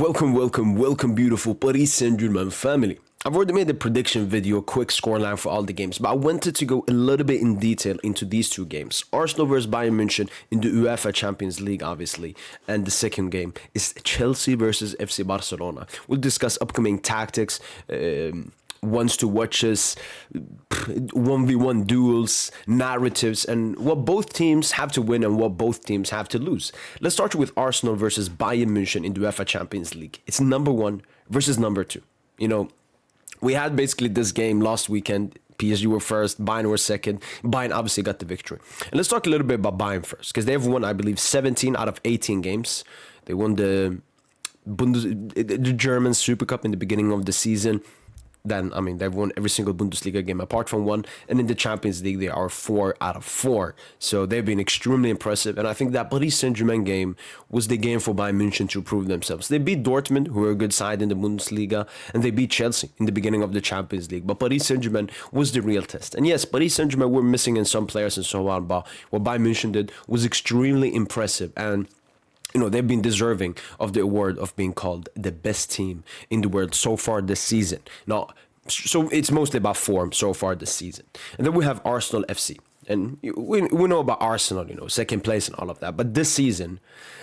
Welcome, beautiful Paris Saint-Germain family. I've already made a prediction video, a quick scoreline for all the games, but I wanted to go a little bit in detail into these two games. Arsenal versus Bayern München in the UEFA Champions League, obviously, and the second game is Chelsea versus FC Barcelona. We'll discuss upcoming tactics, ones to watches, 1v1 duels, narratives, and what both teams have to win and what both teams have to lose. Let's start with Arsenal versus Bayern München in the UEFA Champions League. It's number one versus number two. We had basically this game last weekend. PSG were first, Bayern were second. Bayern obviously got the victory. And let's talk a little bit about Bayern first, because they've won, I believe, 17 out of 18 games. They won the German Super Cup in the beginning of the season. Then, they've won every single Bundesliga game apart from one. And in the Champions League, they are 4 out of 4. So they've been extremely impressive. And I think that Paris Saint-Germain game was the game for Bayern München to prove themselves. They beat Dortmund, who are a good side in the Bundesliga, and they beat Chelsea in the beginning of the Champions League. But Paris Saint-Germain was the real test. And yes, Paris Saint-Germain were missing in some players and so on, but what Bayern München did was extremely impressive. And they've been deserving of the award of being called the best team in the world so far this season. Now, so it's mostly about form so far this season. And then we have Arsenal FC. And we know about Arsenal, second place and all of that. But this season,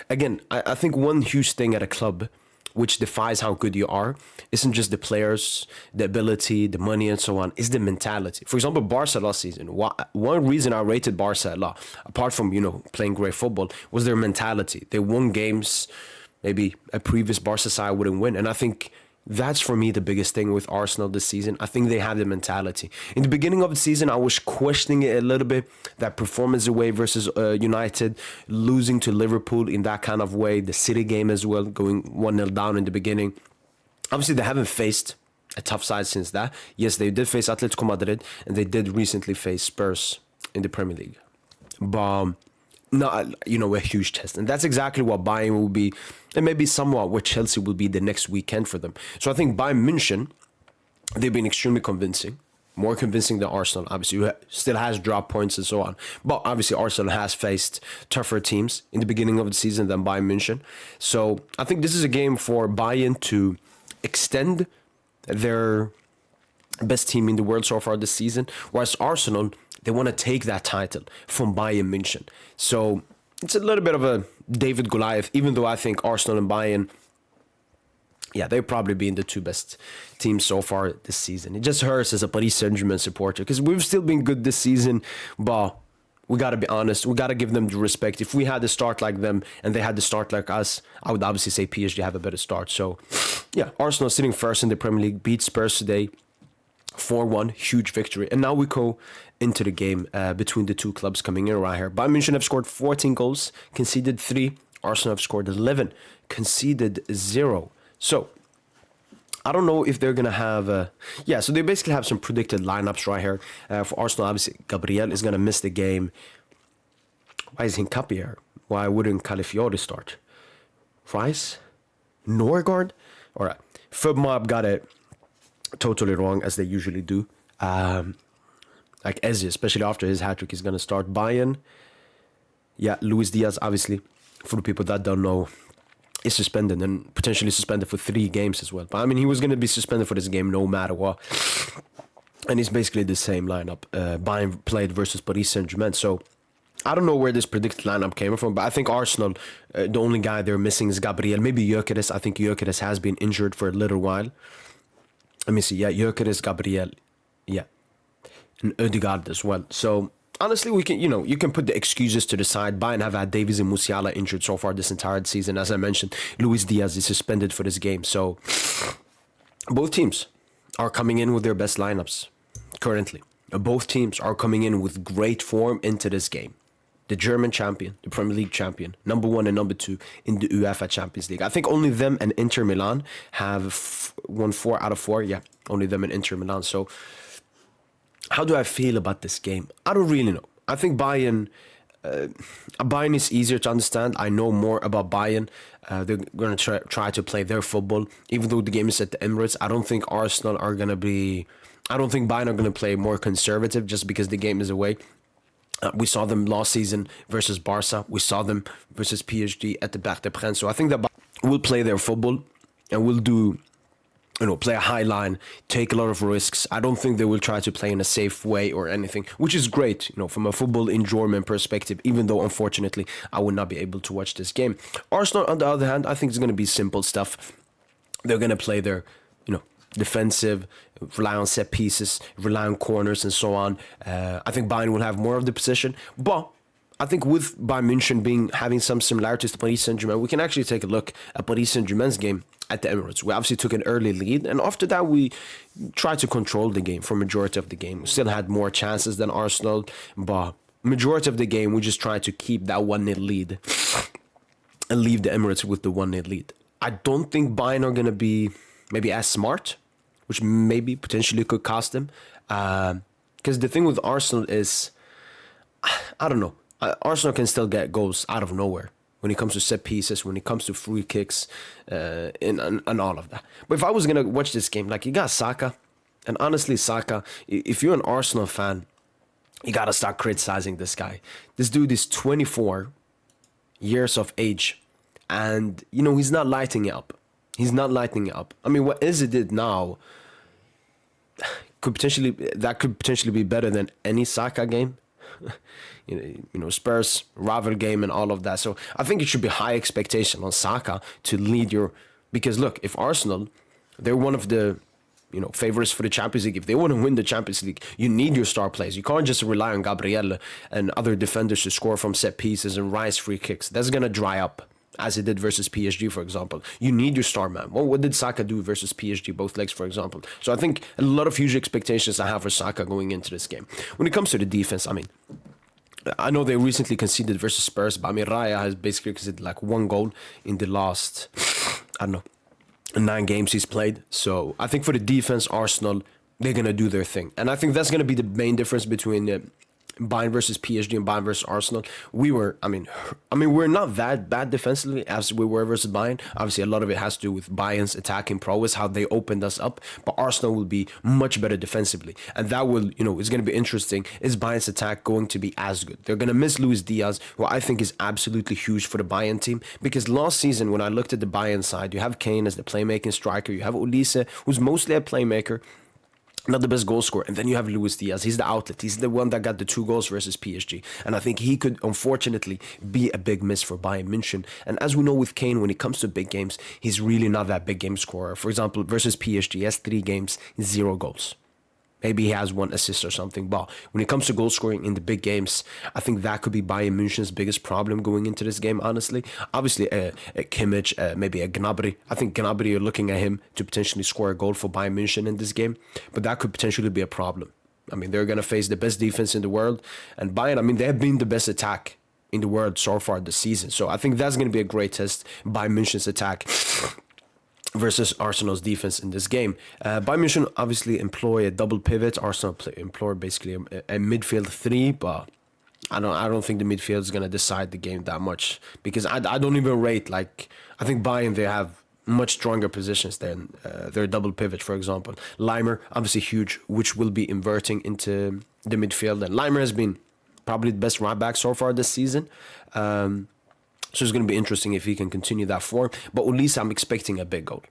again, I think one huge thing at a club which defies how good you are isn't just the players, the ability, the money, and so on, is the mentality. For example, Barca last season, one reason I rated Barca a lot, apart from, playing great football, was their mentality. They won games maybe a previous Barca side wouldn't win. And I think that's, for me, the biggest thing with Arsenal this season. I think they have the mentality. In the beginning of the season, I was questioning it a little bit. That performance away versus United, losing to Liverpool in that kind of way. The City game as well, going 1-0 down in the beginning. Obviously, they haven't faced a tough side since that. Yes, they did face Atletico Madrid, and they did recently face Spurs in the Premier League. But not, a huge test. And that's exactly what Bayern will be, and maybe somewhat what Chelsea will be the next weekend for them. So I think Bayern München, they've been extremely convincing, more convincing than Arsenal. Obviously, who still has drop points and so on. But obviously, Arsenal has faced tougher teams in the beginning of the season than Bayern München. So I think this is a game for Bayern to extend their best team in the world so far this season, whereas Arsenal, they want to take that title from Bayern München. So it's a little bit of a David Goliath, even though I think Arsenal and Bayern, they've probably been the two best teams so far this season. It just hurts as a Paris Saint-Germain supporter because we've still been good this season, but we got to be honest. We got to give them the respect. If we had to start like them and they had to start like us, I would obviously say PSG have a better start. So, Arsenal sitting first in the Premier League, beat Spurs today, 4-1, huge victory. And now we go into the game between the two clubs coming in right here. Bayern München have scored 14 goals, conceded 3. Arsenal have scored 11, conceded 0. So, I don't know if they're going to have... so they basically have some predicted lineups right here. For Arsenal, obviously, Gabriel is going to miss the game. Why is Hincapié here? Why wouldn't Calafiori start? Rice? Norgard? All right. FubMob got it totally wrong, as they usually do. Like Eze, especially after his hat-trick, is going to start. Bayern. Luis Diaz, obviously, for the people that don't know, is suspended and potentially suspended for 3 games as well. But, he was going to be suspended for this game no matter what. And it's basically the same lineup. Bayern played versus Paris Saint-Germain. So, I don't know where this predicted lineup came from, but I think Arsenal, the only guy they're missing is Gabriel. Maybe Gyökeres. I think Gyökeres has been injured for a little while. Let me see. Gyökeres, Gabriel. And Ødegaard as well. So, honestly, we can, you can put the excuses to the side. Bayern have had Davies and Musiala injured so far this entire season. As I mentioned, Luis Diaz is suspended for this game. So, both teams are coming in with their best lineups currently. Both teams are coming in with great form into this game. The German champion, the Premier League champion, number 1 and number 2 in the UEFA Champions League. I think only them and Inter Milan have won 4 out of 4. Only them and Inter Milan. So, how do I feel about this game? I don't really know. I think Bayern is easier to understand. I know more about Bayern. They're going to try to play their football. Even though the game is at the Emirates, I don't think Arsenal are going to be... I don't think Bayern are going to play more conservative just because the game is away. We saw them last season versus Barca. We saw them versus PSG at the Barca de Prince. So I think that Bayern will play their football. and will do, play a high line, take a lot of risks. I don't think they will try to play in a safe way or anything, which is great, from a football enjoyment perspective, even though, unfortunately, I would not be able to watch this game. Arsenal, on the other hand, I think it's going to be simple stuff. They're going to play their, defensive, rely on set pieces, rely on corners, and so on. I think Bayern will have more of the possession, but I think with Bayern München having some similarities to Paris Saint-Germain, we can actually take a look at Paris Saint-Germain's game at the Emirates. We obviously took an early lead, and after that we tried to control the game for majority of the game. We still had more chances than Arsenal, but majority of the game we just tried to keep that 1-0 lead and leave the Emirates with the 1-0 lead. I don't think Bayern are going to be maybe as smart, which maybe potentially could cost them. Because the thing with Arsenal is, I don't know, Arsenal can still get goals out of nowhere when it comes to set pieces, when it comes to free kicks, and all of that. But if I was going to watch this game, like, you got Saka, and honestly, Saka, if you're an Arsenal fan, you got to start criticizing this guy. This dude is 24 years of age, and, he's not lighting it up. He's not lighting it up. I mean, what Izzy did now could potentially be better than any Saka game. Spurs rival game and all of that. So I think it should be high expectation on Saka to lead because look, if Arsenal, they're one of the favorites for the Champions League. If they want to win the Champions League, you need your star players. You can't just rely on Gabriel and other defenders to score from set pieces and rise free kicks. That's gonna dry up, as it did versus PSG, for example. You need your star man. What did Saka do versus PSG, both legs, for example? So I think a lot of huge expectations I have for Saka going into this game. When it comes to the defense, I know they recently conceded versus Spurs, but Raya has basically conceded like 1 goal in the last, 9 games he's played. So I think for the defense, Arsenal, they're going to do their thing. And I think that's going to be the main difference between Bayern versus PSG and Bayern versus Arsenal. We're not that bad defensively as we were versus Bayern. Obviously, a lot of it has to do with Bayern's attacking prowess, how they opened us up. But Arsenal will be much better defensively, and that will, it's going to be interesting. Is Bayern's attack going to be as good? They're going to miss Luis Diaz, who I think is absolutely huge for the Bayern team, because last season when I looked at the Bayern side, you have Kane as the playmaking striker, you have Olise, who's mostly a playmaker, not the best goal scorer, and then you have Luis Diaz. He's the outlet. He's the one that got the 2 goals versus PSG, and I think he could unfortunately be a big miss for Bayern München. And as we know with Kane, when it comes to big games, he's really not that big game scorer. For example, versus PSG, he has 3 games, 0 goals. Maybe he has 1 assist or something, but when it comes to goal scoring in the big games, I think that could be Bayern München's biggest problem going into this game, honestly. Obviously, a Kimmich, maybe a Gnabry. I think Gnabry, you're looking at him to potentially score a goal for Bayern München in this game, but that could potentially be a problem. They're going to face the best defense in the world, and Bayern, they have been the best attack in the world so far this season. So I think that's going to be a great test, Bayern München's attack versus Arsenal's defense in this game. Bayern München obviously employ a double pivot. Arsenal employ basically a midfield 3, but I don't think the midfield is gonna decide the game that much, because I don't even rate, like, I think Bayern, they have much stronger positions than their double pivot, for example. Leimer, obviously huge, which will be inverting into the midfield, and Leimer has been probably the best right back so far this season. So it's going to be interesting if he can continue that form. But Olise, I'm expecting a big goal.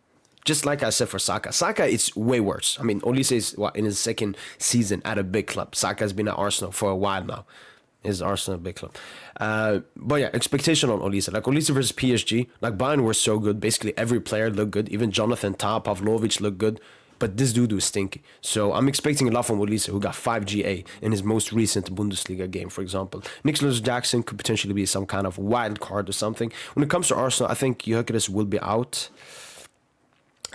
Just like I said for Saka. Saka, it's way worse. Olise is in his 2nd season at a big club. Saka has been at Arsenal for a while now. Is Arsenal a big club? But yeah, expectation on Olise. Like Olise versus PSG, like Bayern were so good. Basically every player looked good. Even Jonathan Tah, Pavlovic looked good. But this dude was stinky. So I'm expecting a lot from Olise, who got 5 GA in his most recent Bundesliga game, for example. Nicholas Jackson could potentially be some kind of wild card or something. When it comes to Arsenal, I think Gyökeres will be out.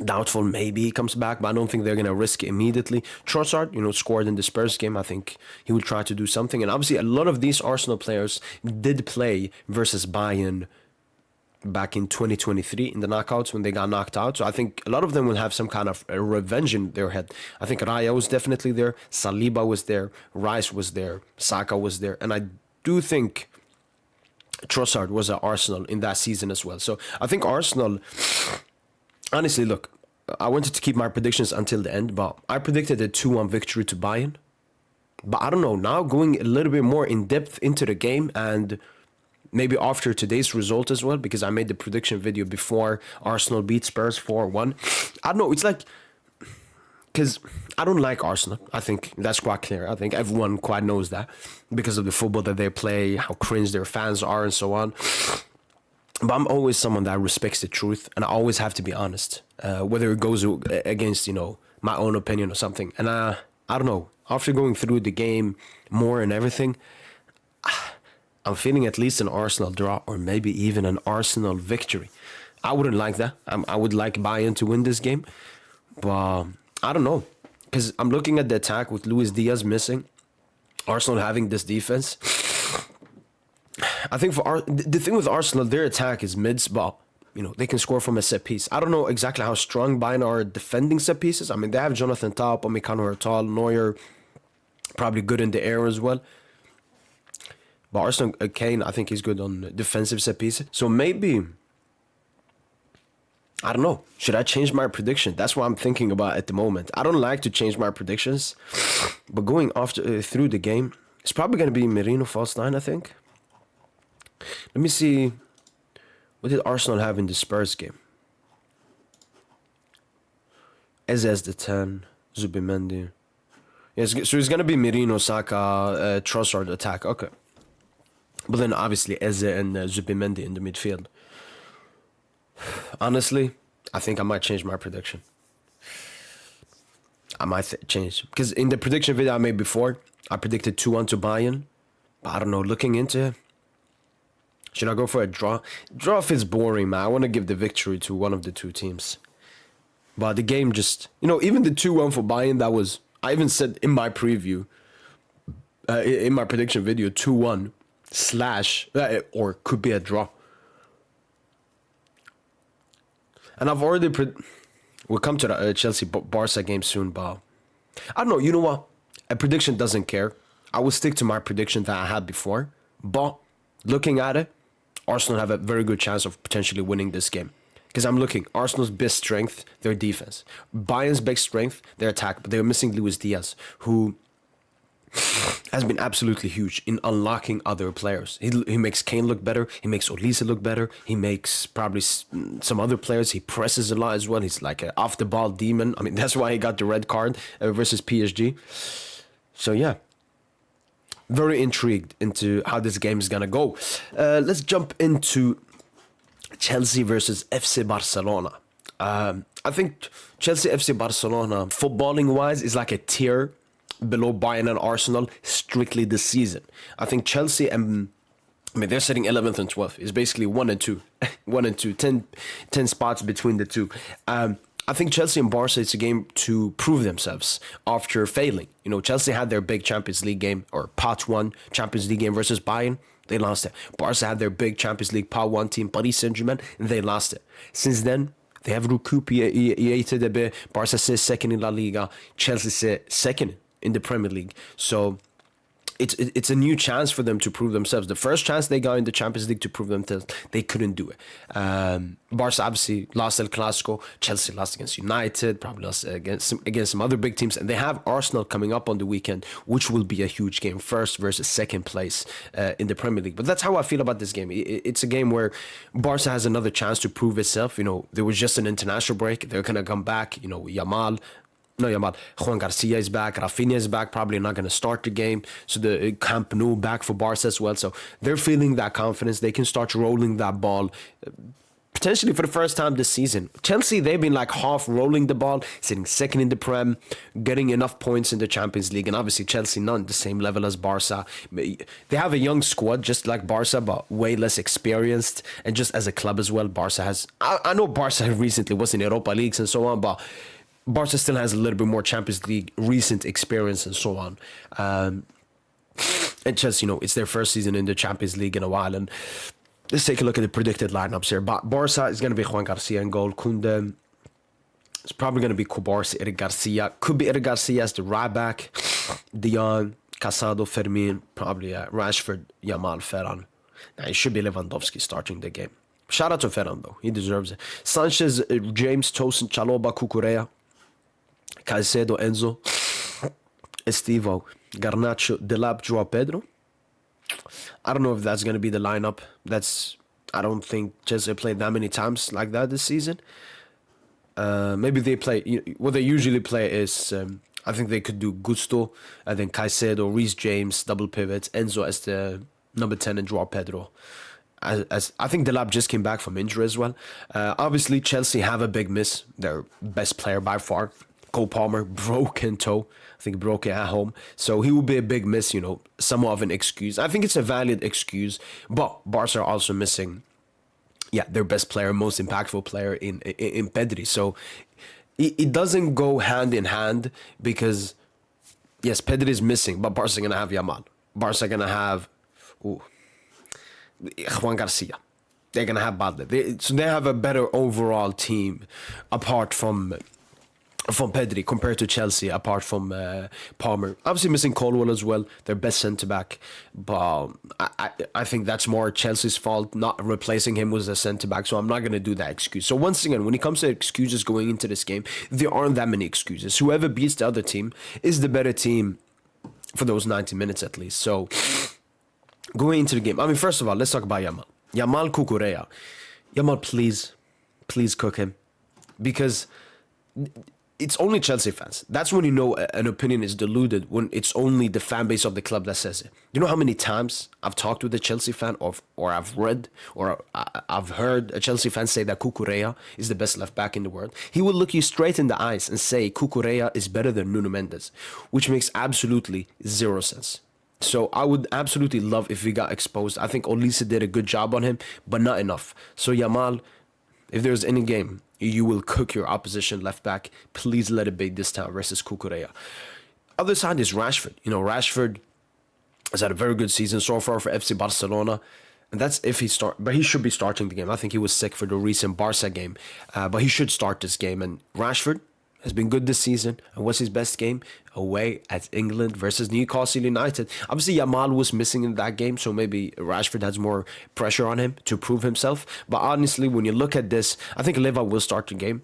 Doubtful, maybe he comes back, but I don't think they're going to risk it immediately. Trossard, scored in the Spurs game. I think he will try to do something. And obviously, a lot of these Arsenal players did play versus Bayern back in 2023 in the knockouts when they got knocked out. So I think a lot of them will have some kind of revenge in their head. I think Raya was definitely there. Saliba was there. Rice was there. Saka was there. And I do think Trossard was at Arsenal in that season as well. So I think Arsenal, honestly, look, I wanted to keep my predictions until the end, but I predicted a 2-1 victory to Bayern. But I don't know, now going a little bit more in depth into the game and maybe after today's result as well, because I made the prediction video before Arsenal beat Spurs 4-1. I don't know, it's like, because I don't like Arsenal. I think that's quite clear. I think everyone quite knows that because of the football that they play, how cringe their fans are, and so on. But I'm always someone that respects the truth, and I always have to be honest, whether it goes against, my own opinion or something. And I don't know, after going through the game more and everything, I'm feeling at least an Arsenal draw or maybe even an Arsenal victory. I wouldn't like that. I would like Bayern to win this game, but I don't know, because I'm looking at the attack with Luis Diaz missing, Arsenal having this defense. I think the thing with Arsenal, their attack is mids, but they can score from a set piece. I don't know exactly how strong Bayern are defending set pieces. I mean, they have Jonathan Tah, Upamecano, Hurtal, Neuer, probably good in the air as well. But Arsenal, Kane, I think he's good on defensive set pieces. So maybe, I don't know, should I change my prediction? That's what I'm thinking about at the moment. I don't like to change my predictions, but going through the game, it's probably going to be Merino false 9, I think. Let me see, what did Arsenal have in the Spurs game? Eze as the 10, Zubimendi. Yes, so it's going to be Merino, Saka, Trossard attack, okay. But then obviously Eze and Zubimendi in the midfield. Honestly, I think I might change my prediction. I might change. Because in the prediction video I made before, I predicted 2-1 to Bayern. But I don't know, looking into it, should I go for a draw? Draw feels boring, man. I want to give the victory to one of the two teams. But the game just, even the 2-1 for Bayern, that was, I even said in my preview, in my prediction video, 2-1 / or could be a draw. And I've already, we'll come to the Chelsea-Barca game soon, but I don't know, you know what? A prediction doesn't care. I will stick to my prediction that I had before, but looking at it, Arsenal have a very good chance of potentially winning this game. Because I'm looking, Arsenal's best strength, their defense. Bayern's best strength, their attack, but they're missing Luis Diaz, who has been absolutely huge in unlocking other players. He makes Kane look better. He makes Olise look better. He makes probably some other players. He presses a lot as well. He's like an off-the-ball demon. I mean, that's why he got the red card versus PSG. So, yeah. Very intrigued into how this game is going to go. Let's jump into Chelsea versus FC Barcelona. I think Chelsea FC Barcelona, footballing-wise, is like a tier below Bayern and Arsenal strictly this season. I think Chelsea they're sitting 11th and 12th. It's basically 1 and 2. 1 and 2. 10 spots between the two. I think Chelsea and Barca, it's a game to prove themselves after failing. Chelsea had their big Champions League game, or Pot 1 Champions League game versus Bayern. They lost it. Barca had their big Champions League Pot 1 team, Paris Saint-Germain, and they lost it. Since then, they have recuperated a bit. Barca sits second in La Liga. Chelsea sits second in the Premier League. So it's a new chance for them to prove themselves. The first chance they got in the Champions League to prove themselves, they couldn't do it. Barca obviously lost El Clasico. Chelsea lost against United, probably lost against some other big teams. And they have Arsenal coming up on the weekend, which will be a huge game. First versus second place in the Premier League. But that's how I feel about this game. It's a game where Barca has another chance to prove itself. There was just an international break. They're going to come back. Juan Garcia is back. Rafinha is back. Probably not going to start the game. So the Camp Nou back for Barca as well. So they're feeling that confidence. They can start rolling that ball potentially for the first time this season. Chelsea, they've been like half rolling the ball, sitting second in the Prem, getting enough points in the Champions League. And obviously Chelsea not at the same level as Barca. They have a young squad just like Barca, but way less experienced. And just as a club as well, Barca has... I know Barca recently was in Europa Leagues and so on, but Barca still has a little bit more Champions League recent experience and so on. And Chelsea, it's their first season in the Champions League in a while. And let's take a look at the predicted lineups here. Barca is going to be Juan Garcia in goal. Koundé. It's probably going to be Kubarsi, Eric Garcia. Could be Eric Garcia as the right back. Dion, Casado, Fermin. Probably Rashford, Yamal, Ferran. Now, it should be Lewandowski starting the game. Shout out to Ferran, though. He deserves it. Sanchez, James, Tosin, Chalobah, Cucurella. Caicedo, Enzo, Estivo, Garnacho, Delap, Joao Pedro, I don't know if that's going to be the lineup. I don't think Chelsea played that many times like that this season. Maybe they play. What they usually play is. I think they could do Gusto, and then Caicedo, Reece James, double pivots, Enzo as the number 10, and Joao Pedro. As I think Delap just came back from injury as well. Obviously, Chelsea have a big miss. Their best player by far, Cole Palmer, broken toe. I think broke it at home. So he will be a big miss, somewhat of an excuse. I think it's a valid excuse, but Barca are also missing, their best player, most impactful player in Pedri. So it doesn't go hand in hand because, yes, Pedri is missing, but Barca are going to have Yamal. Barca are going to have Juan Garcia. They're going to have Balde. So they have a better overall team apart from Pedri compared to Chelsea, apart from Palmer. Obviously missing Colwell as well, their best centre-back. But I think that's more Chelsea's fault, not replacing him with a centre-back. So I'm not going to do that excuse. So once again, when it comes to excuses going into this game, there aren't that many excuses. Whoever beats the other team is the better team for those 90 minutes at least. So going into the game, I mean, first of all, let's talk about Yamal. Yamal Cucurella. Yamal, please cook him. Because it's only Chelsea fans. That's when you know an opinion is diluted, when it's only the fan base of the club that says it. You know how many times I've talked with a Chelsea fan or I've read or I've heard a Chelsea fan say that Cucurella is the best left back in the world? He will look you straight in the eyes and say Cucurella is better than Nuno Mendes, which makes absolutely zero sense. So I would absolutely love if he got exposed. I think Olise did a good job on him, but not enough. So Yamal, if there's any game you will cook your opposition left back, please let it be this time versus Cucurella. Other side is Rashford. Rashford has had a very good season so far for FC Barcelona. And that's if he but he should be starting the game. I think he was sick for the recent Barca game, but he should start this game. And Rashford has been good this season. And what's his best game? Away at England versus Newcastle United. Obviously, Yamal was missing in that game, so maybe Rashford has more pressure on him to prove himself. But honestly, when you look at this, I think Leva will start the game.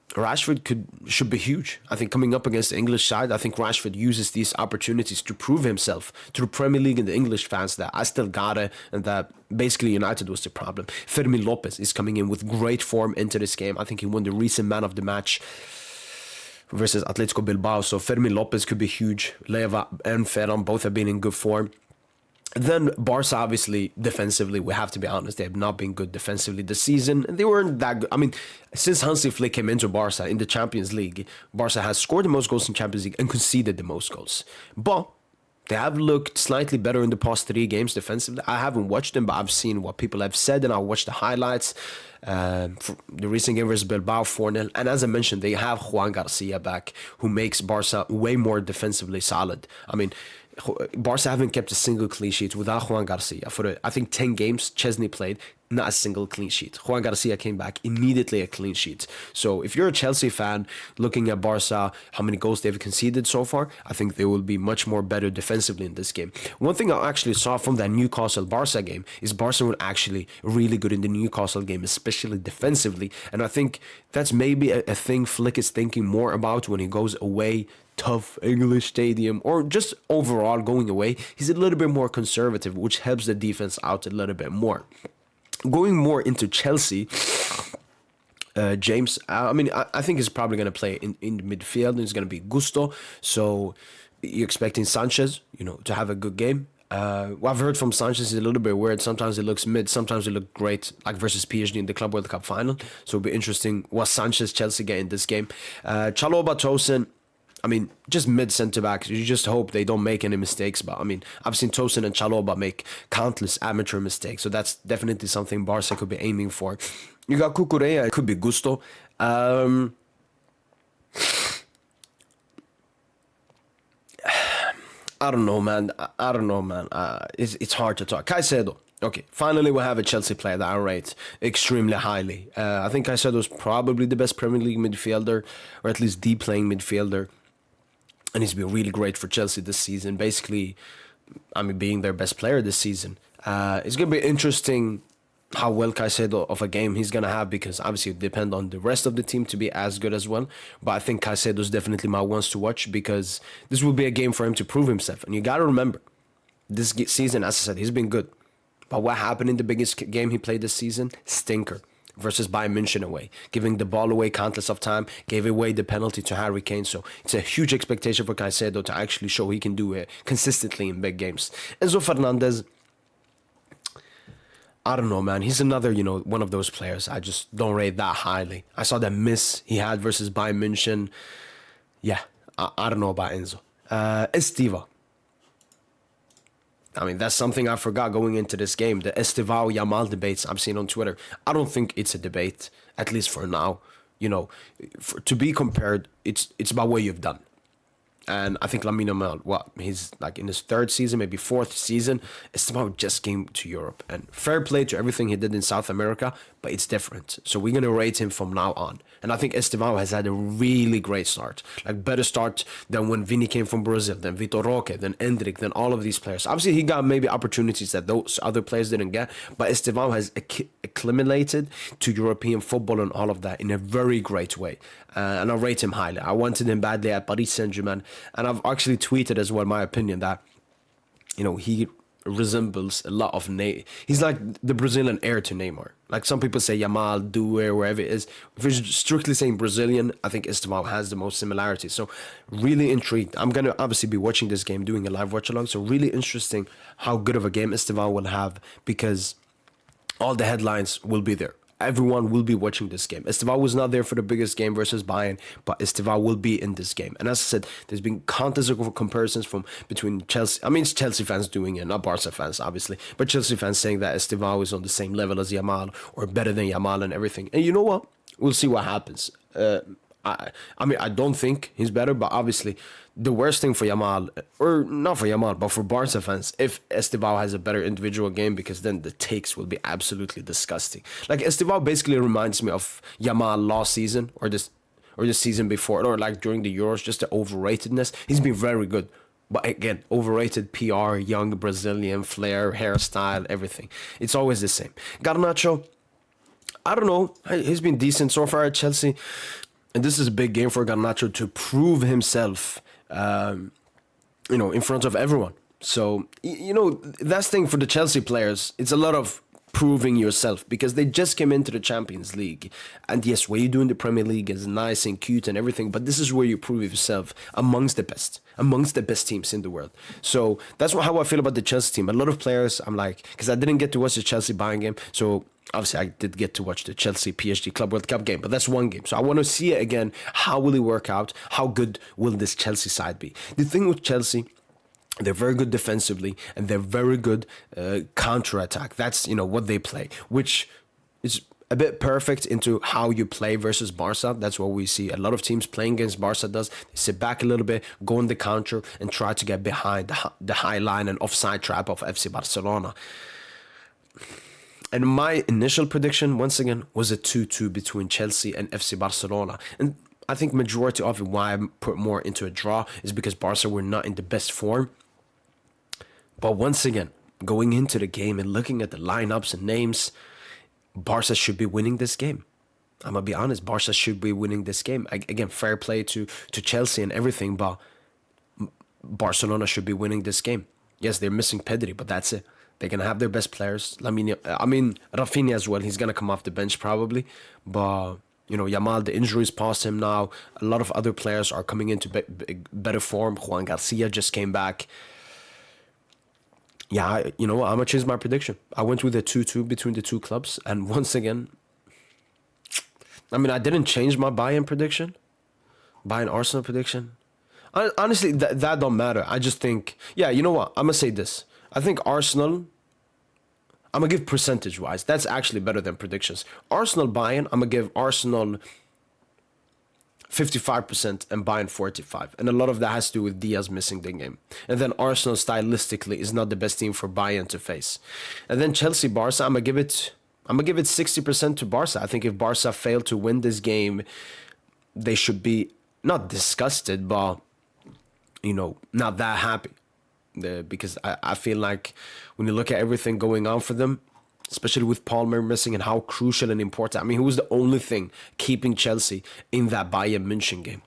Rashford should be huge. I think coming up against the English side, I think Rashford uses these opportunities to prove himself to the Premier League and the English fans that I still got it, and that basically United was the problem. Fermin Lopez is coming in with great form into this game. I think he won the recent man of the match versus Atletico Bilbao. So Fermin Lopez could be huge. Leva and Ferran both have been in good form. Then Barca, obviously, defensively, we have to be honest, they have not been good defensively this season. They weren't that good. I mean, since Hansi Flick came into Barca in the Champions League, Barca has scored the most goals in Champions League and conceded the most goals. But they have looked slightly better in the past 3 games defensively. I haven't watched them, but I've seen what people have said, and I watched the highlights. For the recent game versus Bilbao 4-0. And as I mentioned, they have Juan Garcia back, who makes Barca way more defensively solid. I mean, Barca haven't kept a single clean sheet without Juan Garcia. For I think 10 games Chesney played, not a single clean sheet. Juan Garcia came back, immediately a clean sheet. So if you're a Chelsea fan looking at Barca, how many goals they've conceded so far, I think they will be much more better defensively in this game. One thing I actually saw from that Newcastle-Barca game is Barca were actually really good in the Newcastle game, especially defensively. And I think that's maybe a thing Flick is thinking more about when he goes away, tough English stadium, or just overall going away. He's a little bit more conservative, which helps the defense out a little bit more. Going more into Chelsea, James, I think he's probably going to play in the midfield, and it's going to be Gusto. So you're expecting Sanchez, to have a good game. What I've heard from Sanchez is a little bit weird. Sometimes it looks mid, sometimes it looks great, like versus PSG in the Club World Cup final. So it'll be interesting what Sanchez Chelsea get in this game. Chalobah, Tosin, just mid centre-backs. You just hope they don't make any mistakes. But, I've seen Tosin and Chalobah make countless amateur mistakes. So that's definitely something Barca could be aiming for. You got Cucurella. It could be Gusto. I don't know, man. It's hard to talk. Caicedo. Okay, finally we have a Chelsea player that I rate extremely highly. I think Caicedo is probably the best Premier League midfielder, or at least the playing midfielder. And he's been really great for Chelsea this season. Basically, being their best player this season. It's going to be interesting how well Caicedo of a game he's going to have, because obviously it depends on the rest of the team to be as good as well. But I think Caicedo is definitely my ones to watch, because this will be a game for him to prove himself. And you got to remember, This season, as I said, he's been good. But what happened in the biggest game he played this season? Stinker. Versus Bayern München away. Giving the ball away countless of time. Gave away the penalty to Harry Kane. So it's a huge expectation for Caicedo to actually show he can do it consistently in big games. Enzo Fernandez, I don't know, man. He's another, one of those players I just don't rate that highly. I saw that miss he had versus Bayern München. Yeah, I don't know about Enzo. Estiva. I mean, that's something I forgot going into this game. The Estivao Yamal debates I'm seeing on Twitter. I don't think it's a debate, at least for now. To be compared, it's about what you've done. And I think Lamine Yamal, he's like in his third season, maybe fourth season. Estivao just came to Europe. And fair play to everything he did in South America, but it's different. So we're going to rate him from now on. And I think Estivao has had a really great start. Like, better start than when Vini came from Brazil, then Vitor Roque, then Endrick, then all of these players. Obviously, he got maybe opportunities that those other players didn't get. But Estivao has acclimated to European football and all of that in a very great way. And I rate him highly. I wanted him badly at Paris Saint-Germain. And I've actually tweeted as well my opinion that, he resembles a lot of he's like the Brazilian heir to Neymar. Like some people say Yamal, Due, wherever it is. If you're strictly saying Brazilian, I think Estivao has the most similarities. So really intrigued. I'm going to obviously be watching this game, doing a live watch along. So really interesting how good of a game Estivao will have, because all the headlines will be there. Everyone will be watching this game. Estivao was not there for the biggest game versus Bayern, but Estivao will be in this game. And as I said, there's been countless of comparisons between Chelsea. I mean, it's Chelsea fans doing it, not Barca fans, obviously. But Chelsea fans saying that Estivao is on the same level as Yamal or better than Yamal and everything. And you know what? We'll see what happens. I mean, I don't think he's better, but obviously the worst thing for Yamal, or not for Yamal, but for Barca fans, if Estivao has a better individual game, because then the takes will be absolutely disgusting. Like, Estivao basically reminds me of Yamal last season, or the season before, or like during the Euros, just the overratedness. He's been very good. But again, overrated PR, young Brazilian flair, hairstyle, everything. It's always the same. Garnacho, I don't know. He's been decent so far at Chelsea. And this is a big game for Garnacho to prove himself, in front of everyone. So, that's the thing for the Chelsea players. It's a lot of proving yourself, because they just came into the Champions League. And yes, what you do in the Premier League is nice and cute and everything, but this is where you prove yourself amongst the best teams in the world. So that's how I feel about the Chelsea team. A lot of players, I'm like, because I didn't get to watch the Chelsea Bayern game, so obviously I did get to watch the Chelsea PSG Club World Cup game, but that's one game. So I want to see it again. How will it work out? How good will this Chelsea side be? The thing with Chelsea, they're very good defensively, and they're very good counter-attack. That's, what they play, which is a bit perfect into how you play versus Barca. That's what we see a lot of teams playing against Barca does. They sit back a little bit, go on the counter, and try to get behind the high line and offside trap of FC Barcelona. And my initial prediction, once again, was a 2-2 between Chelsea and FC Barcelona. And I think majority of it, why I put more into a draw, is because Barca were not in the best form. But once again, going into the game and looking at the lineups and names, Barca should be winning this game. I'm going to be honest, Barca should be winning this game. Again, fair play to Chelsea and everything, but Barcelona should be winning this game. Yes, they're missing Pedri, but that's it. They're going to have their best players. Rafinha as well. He's going to come off the bench probably. But, Yamal, the injuries past him now. A lot of other players are coming into better form. Juan Garcia just came back. Yeah, I'm going to change my prediction. I went with a 2-2 between the two clubs. And once again, I didn't change my Bayern prediction. Bayern Arsenal prediction. Honestly, that don't matter. I just think, you know what? I'm going to say this. I think Arsenal, I'm going to give percentage-wise. That's actually better than predictions. Arsenal-Bayern, I'm going to give Arsenal 55% and Bayern 45%. And a lot of that has to do with Diaz missing the game. And then Arsenal, stylistically, is not the best team for Bayern to face. And then Chelsea-Barca, I'm going to give it 60% to Barca. I think if Barca fail to win this game, they should be not disgusted, but, not that happy. Because I feel like when you look at everything going on for them, especially with Palmer missing and how crucial and important. He was the only thing keeping Chelsea in that Bayern München game.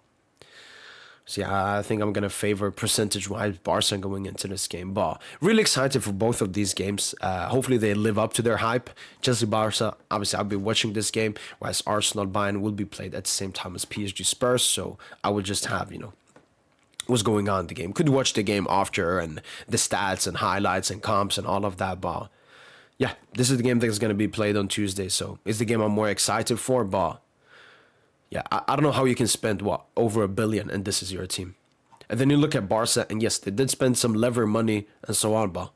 So yeah, I think I'm gonna favor percentage-wise Barca going into this game. But really excited for both of these games. Hopefully they live up to their hype. Chelsea Barca, obviously I'll be watching this game, whereas Arsenal-Bayern will be played at the same time as PSG Spurs. So I will just have, what's going on in the game. Could watch the game after and the stats and highlights and comps and all of that. But yeah, this is the game that's gonna be played on Tuesday. So it's the game I'm more excited for. But yeah, I don't know how you can spend, over $1 billion, and this is your team. And then you look at Barca, and yes, they did spend some lever money and so on, but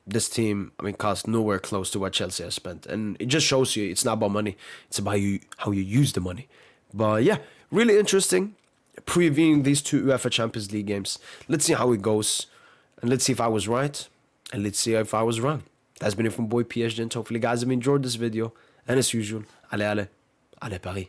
this team, cost nowhere close to what Chelsea has spent. And it just shows you it's not about money, it's about how you use the money. But yeah, really interesting previewing these two UEFA Champions League games. Let's see how it goes, and let's see if I was right, and let's see if I was wrong. That's been it from boy PSG, and hopefully guys have enjoyed this video. And as usual, allez Paris.